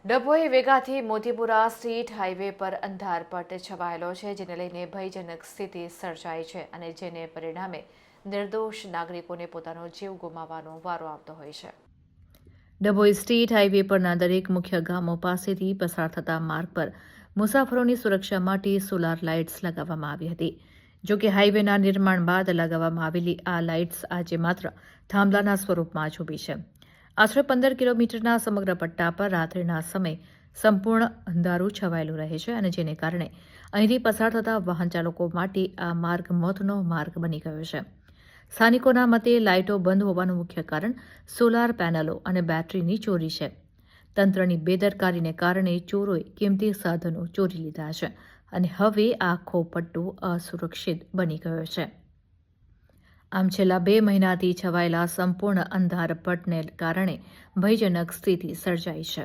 Dabhoi વેગાથી Motipura street highway પર અંધારપટ છવાયેલો છે, જેને લઈને ભયજનક સ્થિતિ સર્જાઈ છે અને જેને પરિણામે નિર્દોષ નાગરિકોને પોતાનો જીવ ગુમાવવાનો વારો આવતો હોય છે. ડભોઈ સ્ટ્રીટ હાઈવે પરના દરેક મુખ્ય ગામો પાસેથી પસાર થતા માર્ગ પર મુસાફરોની સુરક્ષા માટે સોલાર લાઇટ્સ લગાવવામાં આવી હતી. જો કે હાઈવેના નિર્માણ બાદ લગાવવામાં આવેલી આ લાઇટ્સ આજે માત્ર થાંભલાના સ્વરૂપમાં જ ઊભી છે. આશરે 15 કિલોમીટરના સમગ્ર પટ્ટા પર રાત્રિના સમયે સંપૂર્ણ અંધારું છવાયેલું રહે છે અને જેને કારણે અહીંથી પસાર થતા વાહન ચાલકો માટે આ માર્ગ મોતનો માર્ગ બની ગયો છે. સ્થાનિકોના મતે લાઇટો બંધ હોવાનું મુખ્ય કારણ સોલાર પેનલો અને બેટરીની ચોરી છે. તંત્રની બેદરકારીને કારણે ચોરોએ કિંમતી સાધનો ચોરી લીધા છે અને હવે આખો પટ્ટો અસુરક્ષિત બની ગયો છે. આમ છેલ્લા 2 મહિનાથી છવાયેલા સંપૂર્ણ અંધારપટને કારણે ભયજનક સ્થિતિ સર્જાઈ છે.